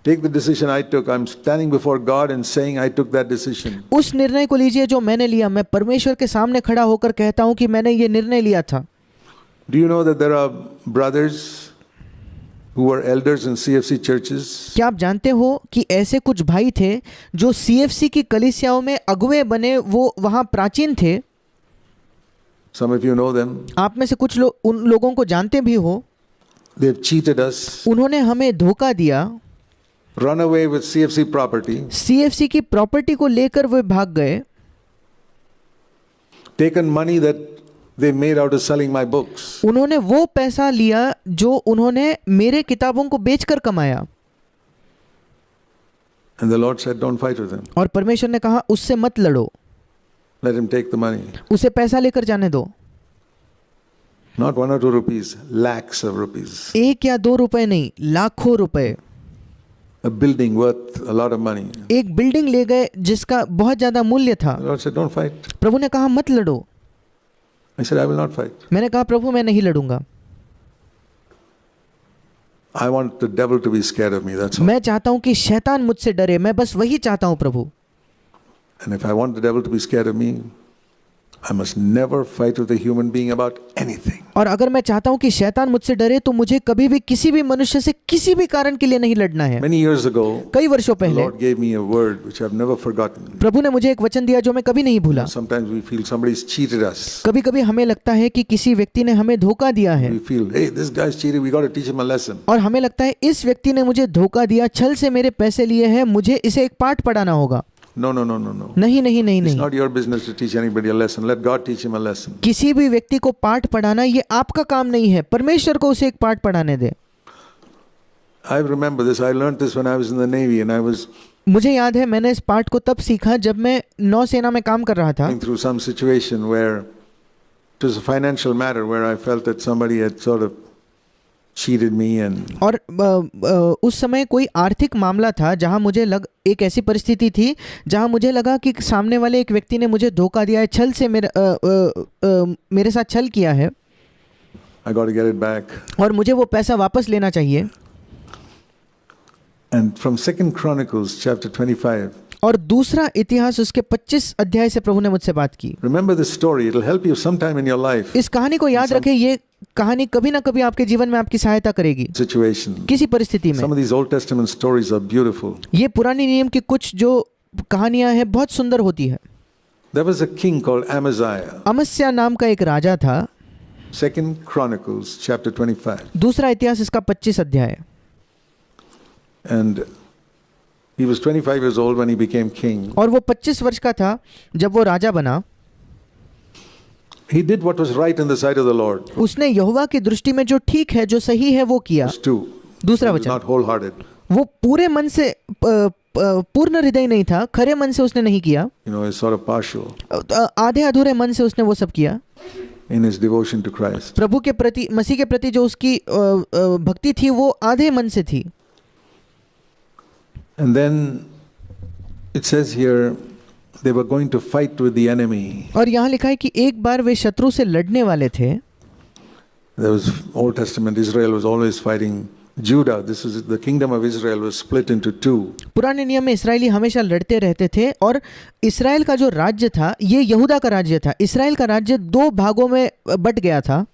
Take the decision I took. I'm standing before God and saying I took that decision. उस निर्णय को लीजिए जो मैंने लिया। मैं परमेश्वर के सामने खड़ा होकर कहता हूं कि मैंने ये निर्णय लिया था। Do you know that there are brothers who were elders in CFC churches? क्या आप जानते हो कि ऐसे कुछ भाई थे जो CFC की कलीसियाओं में अगुवे बने, वो वहां प्राचीन थे। Some of you know them. आप में से कुछ लोग उन लोगों को जानते भी हो। They've cheated us, उन्होंने हमें धोखा दिया, run away with CFC property, CFC की प्रॉपर्टी को लेकर वे भाग गए, taken money that they made out of selling my books. उन्होंने वो पैसा लिया जो उन्होंने मेरे किताबों को बेचकर कमाया। And the Lord said, don't fight with him. और परमेश्वर ने कहा उससे मत लड़ो, Let him take the money. उसे पैसा लेकर जाने दो। Not 1 or 2 rupees, lakhs of rupees. 1 या 2 रुपए नहीं, लाखों रुपए। A building worth a lot of money. एक बिल्डिंग ले गए जिसका बहुत ज्यादा मूल्य था। The Lord said, don't fight. प्रभु ने कहा मत लड़ो। I said, I will not fight. मैंने कहा प्रभु मैं नहीं लड़ूंगा। I want the devil to be scared of me, that's all. मैं चाहता हूं कि शैतान मुझसे डरे, मैं बस वही चाहता हूं प्रभु। And if I want the devil to be scared of me, I must never fight with a human being about anything. और अगर मैं चाहता हूं कि शैतान मुझसे डरे तो मुझे कभी भी किसी भी मनुष्य से किसी भी कारण के लिए नहीं लड़ना है। Many years ago, कई वर्षों the पहले Lord gave me a word which I've never forgotten. प्रभु ने मुझे एक वचन दिया जो मैं कभी नहीं भूला। Sometimes we feel somebody's cheated us. कभी कभी हमें लगता है कि किसी व्यक्ति ने हमें धोखा दिया है, We feel, hey, this guy's cheated, we got to teach him a lesson. और हमें लगता है इस व्यक्ति ने मुझे धोखा दिया, छल से मेरे पैसे लिए हैं, मुझे इसे एक पाठ पढ़ाना होगा। No, no, no, no, no. नहीं नहीं नहीं It's नहीं, not your business to teach anybody a lesson. Let God teach him a lesson. किसी भी व्यक्ति को पाठ पढ़ाना ये आपका काम नहीं है, परमेश्वर को उसे एक पाठ पढ़ाने दे। I remember this. I learned this when I was in the Navy and I was मुझे याद है मैंने इस पाठ को तब सीखा जब मैं नौसेना में काम कर रहा था। going through some situation where it was a financial matter where I felt that somebody had sort of cheated me and और उस समय कोई आर्थिक मामला था जहां मुझे एक ऐसी परिस्थिति थी जहां मुझे लगा कि सामने वाले एक व्यक्ति ने मुझे धोखा दिया है, छल से मेरे साथ छल किया है, I got to get it back. और मुझे वो पैसा वापस लेना चाहिए। And from 2 Chronicles chapter 25, और दूसरा इतिहास उसके 25 अध्याय से प्रभु ने मुझसे बात की। remember this story. It'll help you sometime in your life इस कहानी को याद रखें, ये कहानी कभी ना कभी आपके जीवन में आपकी सहायता करेगी situation. किसी परिस्थिति में। Some of these Old Testament stories are beautiful. ये पुराने नियम की कुछ जो कहानियां हैं बहुत सुंदर होती है। There was a king called Amaziah. अमस्या नाम का एक राजा था। 2 Chronicles chapter 25. दूसरा इतिहास इसका 25 अध्याय। And he was 25 years old when he became king. और वो 25 वर्ष का था जब वो राजा बना। He did what was right in the sight of the Lord. उसने यहोवा की दृष्टि में जो ठीक है, जो सही है वो किया। Verse 2. दूसरा He was वचन, not wholehearted. वो पूरे मन से पूर्ण हृदय नहीं था, खरे मन से उसने नहीं किया, You know, he's sort of partial आधे अधूरे मन से उसने वो सब किया। in his devotion to Christ. प्रभु के प्रति, मसीह के प्रति जो उसकी भक्ति थी वो आधे मन से थी। And then it says here they were going to fight with the enemy. और यहाँ लिखा है कि एक बार वे शत्रु से लड़ने वाले थे। There was Old Testament, Israel was always fighting Judah. This is the kingdom of Israel was split into two. पुराने नियम में इस्राएली हमेशा लड़ते रहते थे, और इस्राएल का जो राज्य था ये यहूदा का राज्य था। इस्राएल का राज्य 2 भागों में बट गया था।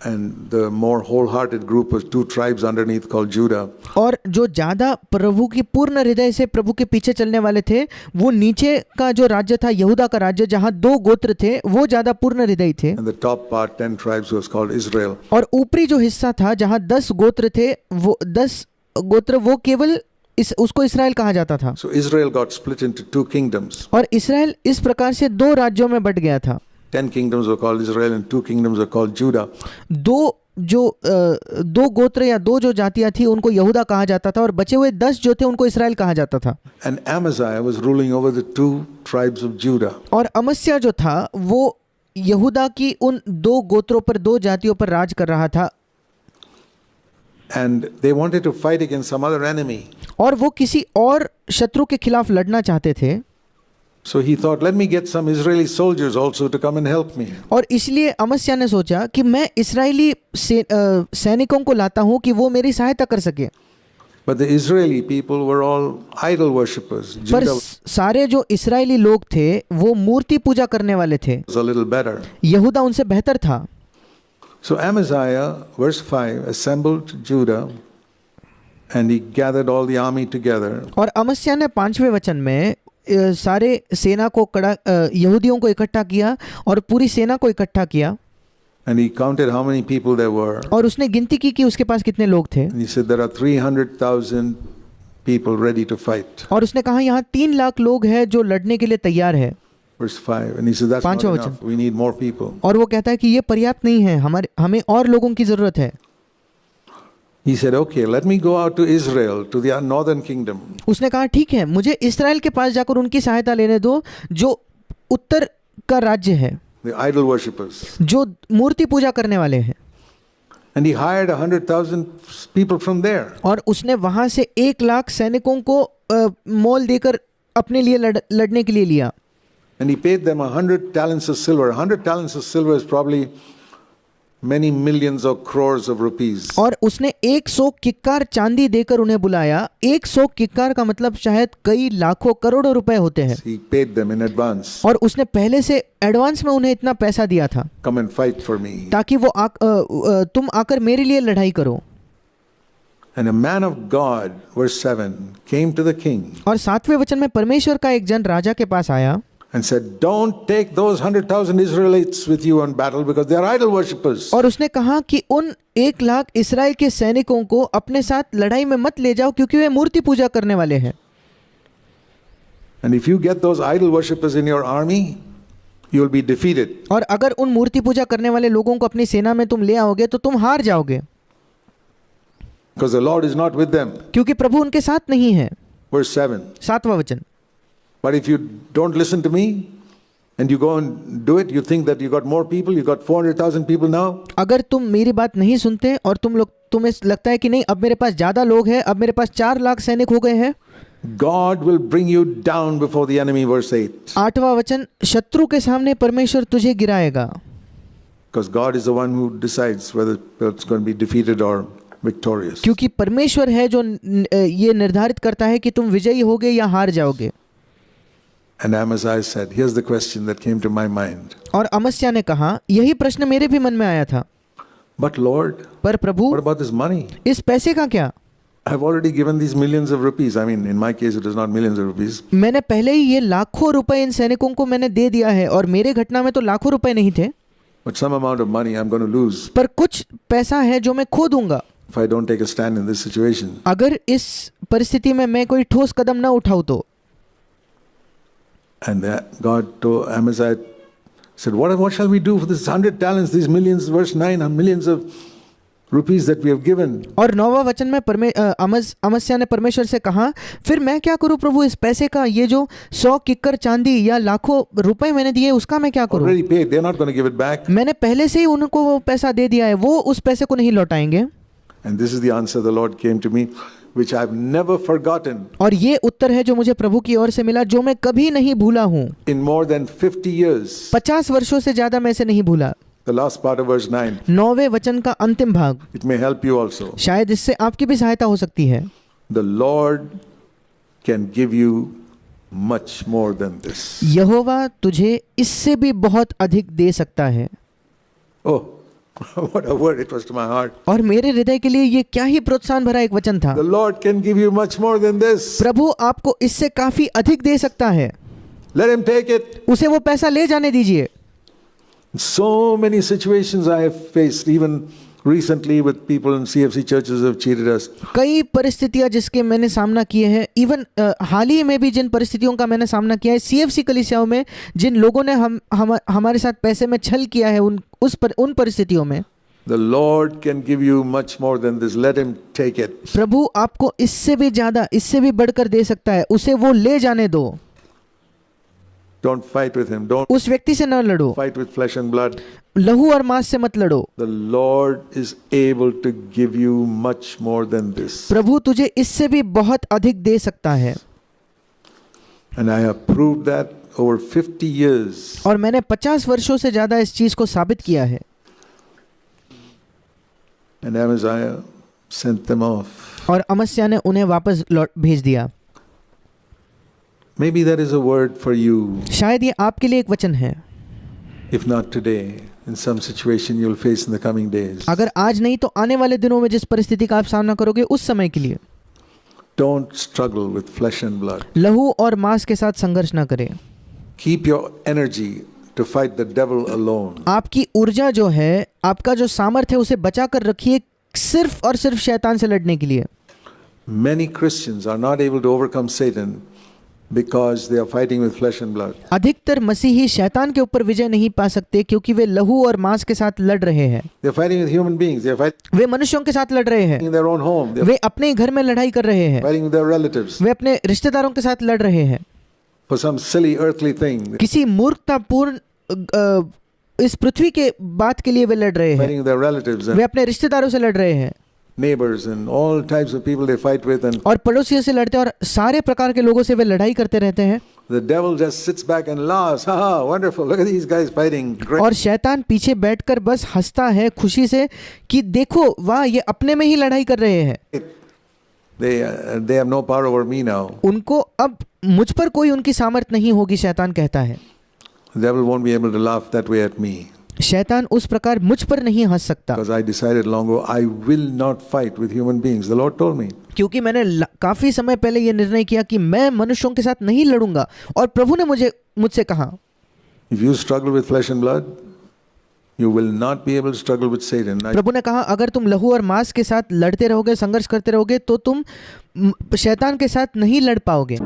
And the more wholehearted group was 2 tribes underneath called Judah. और जो ज़्यादा प्रभु की पूर्ण हृदय से प्रभु के पीछे चलने वाले थे वो नीचे का जो राज्य था यहूदा का राज्य, जहाँ 2 गोत्र थे वो ज़्यादा पूर्ण हृदय थे। And the top part, 10 tribes, was called Israel. और ऊपरी जो हिस्सा था जहाँ 10 गोत्र थे, वो 10 गोत्र वो केवल उसको इस्राएल कहा जाता था। So Israel got split into 2 kingdoms. और इस्राएल इस प्रकार से 2 राज्यों में बट गया था। 10 kingdoms were called Israel and 2 kingdoms were called Judah. 2 गोत्र या 2 जो जातियां थी उनको यहूदा कहा जाता था, और बचे हुए 10 जो थे उनको इस्राएल कहा जाता था। And Amaziah was ruling over the 2 tribes of Judah. और अमस्या जो था वो यहूदा की उन 2 गोत्रों पर, 2 जातियों पर राज कर रहा था। And they wanted to fight against some other enemy. और वो किसी और शत्रु के खिलाफ लड़ना चाहते थे। So he thought, let me get some Israeli soldiers also to come and help me. और इसलिए अमस्या ने सोचा कि मैं इस्राएली सैनिकों को लाता हूं कि वो मेरी सहायता कर सके। But the Israeli people were all idol worshippers. पर Judah सारे जो इस्राएली लोग थे वो मूर्ति पूजा करने वाले थे। was a little better. यहूदा उनसे बेहतर था। So Amaziah, verse 5, assembled Judah and he gathered all the army together. और अमस्या ने 5वें वचन में सारे सेना को यहूदियों को इकट्ठा किया और पूरी सेना को इकट्ठा किया। And he counted how many people there were. और उसने गिनती की कि उसके पास कितने लोग थे। And he said there are 300,000 people ready to fight. और उसने कहा यहाँ 3 लाख लोग हैं जो लड़ने के लिए तैयार है। Verse 5. And he said that's not पांचवां enough. We need more people. और वो कहता है कि ये पर्याप्त नहीं है, हमें और लोगों की जरूरत है। He said, okay, let me go out to Israel, to the northern kingdom. उसने कहा ठीक है, मुझे इस्राएल के पास जाकर उनकी सहायता लेने दो जो उत्तर का राज्य है, The idol worshippers. जो मूर्ति पूजा करने वाले हैं। And he hired 100,000 people from there. और उसने वहां से 1 लाख सैनिकों को मोल देकर अपने लिए लड़ने के लिए लिया। And he paid them 100 talents of silver. 100 talents of silver is probably many millions or crores of rupees. और उसने 100 किक्कार चांदी देकर उन्हें बुलाया। 100 किक्कार का मतलब शायद कई लाखों करोड़ों रुपए होते हैं। He paid them in advance. और उसने पहले से एडवांस में उन्हें इतना पैसा दिया था Come and fight for me. ताकि वो तुम आकर मेरे लिए लड़ाई करो। And a man of God, verse 7, came to the king और 7वें वचन में परमेश्वर का एक जन राजा के पास आया and said, don't take those 100,000 Israelites with you on battle because they are idol worshippers. और उसने कहा कि उन 1 लाख इस्राएल के सैनिकों को अपने साथ लड़ाई में मत ले जाओ क्योंकि वे मूर्ति पूजा करने वाले हैं। And if you get those idol worshippers in your army, you will be defeated. और अगर उन मूर्ति पूजा करने वाले लोगों को अपनी सेना में तुम ले आओगे तो तुम हार जाओगे Because the Lord is not with them. क्योंकि प्रभु उनके साथ नहीं है। Verse 7. 7वां वचन। But if you don't listen to me and you go and do it, you think that you got more people, you got 400,000 people now. अगर तुम मेरी बात नहीं सुनते और तुम्हें लगता है कि नहीं अब मेरे पास ज्यादा लोग हैं, अब मेरे पास 4 लाख सैनिक हो गए हैं, God will bring you down before the enemy, verse 8. 8वां वचन, शत्रु के सामने परमेश्वर तुझे गिराएगा। Because God is the one who decides whether it's going to be defeated or victorious. क्योंकि परमेश्वर है जो ये निर्धारित करता है कि तुम विजयी होगे या हार जाओगे। And Amaziah said, here's the question that came to my mind. और अमस्या ने कहा, यही प्रश्न मेरे भी मन में आया था। But Lord, पर प्रभु, what about this money? इस पैसे का क्या? I've already given these millions of rupees. I mean, in my case, it was not millions of rupees. मैंने पहले ही ये लाखों रुपए इन सैनिकों को मैंने दे दिया है और मेरे घटना में तो लाखों रुपए नहीं थे। But some amount of money I'm going to lose पर कुछ पैसा है जो मैं खो दूंगा if I don't take a stand in this situation. अगर इस परिस्थिति में मैं कोई ठोस कदम ना उठाऊं तो। And God told Amaziah, said, what shall we do for this 100 talents, these millions, verse 9, millions of rupees that we have given? और 9वां वचन में अमस्या ने परमेश्वर से कहा, फिर मैं क्या करूं प्रभु इस पैसे का, ये जो 100 किक्कर चांदी या लाखों रुपए मैंने दिए उसका मैं क्या करूं? Already paid, they're not going to give it back. मैंने पहले से ही उनको वो पैसा दे दिया है, वो उस पैसे को नहीं लौटाएंगे। And this is the answer the Lord came to me, which I've never forgotten. और ये उत्तर है जो मुझे प्रभु की ओर से मिला, जो मैं कभी नहीं भूला हूँ। In more than 50 years. 50 वर्षों से ज्यादा मैं इसे नहीं भूला। The last part of verse 9. 9वें वचन का अंतिम भाग। It may help you also. शायद इससे आपकी भी सहायता हो सकती है। The Lord can give you much more than this. यहोवा तुझे इससे भी बहुत अधिक दे सकता है। Oh, what a word it was to my heart. और मेरे हृदय के लिए ये क्या ही प्रोत्साहन भरा एक वचन था। The Lord can give you much more than this. प्रभु आपको इससे काफी अधिक दे सकता है। Let him take it. उसे वो पैसा ले जाने दीजिए। So many situations I have faced, even recently with people in CFC churches who have cheated us. कई परिस्थितियां जिसके मैंने सामना किए हैं, इवन हाल ही में भी जिन परिस्थितियों का मैंने सामना किया है CFC कलीसियाओं में, जिन लोगों ने हमारे साथ पैसे में छल किया है, उन परिस्थितियों में The Lord can give you much more than this. Let him take it. प्रभु आपको इससे भी ज्यादा, इससे भी बढ़कर दे सकता है, उसे वो ले जाने दो। Don't fight with him. Don't उस व्यक्ति से न लड़ो, fight with flesh and blood. लहू और मांस से मत लड़ो। The Lord is able to give you much more than this. प्रभु तुझे इससे भी बहुत अधिक दे सकता है। And I have proved that over 50 years. और मैंने 50 वर्षों से ज्यादा इस चीज को साबित किया है। And Amaziah sent them off. और अमस्या ने उन्हें वापस भेज दिया। Maybe that is a word for you. शायद ये आपके लिए एक वचन है। If not today, in some situation you'll face in the coming days. अगर आज नहीं तो आने वाले दिनों में जिस परिस्थिति का आप सामना करोगे उस समय के लिए Don't struggle with flesh and blood. लहू और मांस के साथ संघर्ष ना करें। Keep your energy to fight the devil alone. आपकी ऊर्जा जो है, आपका जो सामर्थ्य है, उसे बचा कर रखिए सिर्फ और सिर्फ शैतान से लड़ने के लिए। Many Christians are not able to overcome Satan because they are fighting with flesh and blood. अधिकतर मसीही शैतान के ऊपर विजय नहीं पा सकते क्योंकि वे लहू और मांस के साथ लड़ रहे हैं। They are fighting with human beings. They are fighting वे मनुष्यों के साथ लड़ रहे हैं। in their own home. They are वे अपने घर में लड़ाई कर रहे हैं। fighting with their relatives वे अपने रिश्तेदारों के साथ लड़ रहे हैं। for some silly earthly thing. किसी मूर्खतापूर्ण इस पृथ्वी के बात के लिए वे लड़ रहे हैं। Fighting with their relatives way and अपने रिश्तेदारों से लड़ रहे हैं neighbors and all types of people they fight with, and और पड़ोसियों से लड़ते हैं और सारे प्रकार के लोगों से वे लड़ाई करते रहते हैं। the devil just sits back and laughs. Ha ha! Wonderful! Look at these guys fighting. Great. और शैतान पीछे बैठकर बस हंसता है खुशी से कि देखो वाह, ये अपने में ही लड़ाई कर रहे हैं। They have no power over me now. उनको अब मुझ पर कोई उनकी सामर्थ नहीं होगी, शैतान कहता है। The devil won't be able to laugh that way at me शैतान उस प्रकार मुझ पर नहीं हंस सकता because I decided long ago I will not fight with human beings. The Lord told me. क्योंकि मैंने काफी समय पहले ये निर्णय किया कि मैं मनुष्यों के साथ नहीं लड़ूंगा, और प्रभु ने मुझसे कहा, If you struggle with flesh and blood, you will not be able to struggle with Satan. प्रभु ने कहा अगर तुम लहू और मांस के साथ लड़ते रहोगे, संघर्ष करते रहोगे, तो तुम शैतान के साथ नहीं लड़ पाओगे।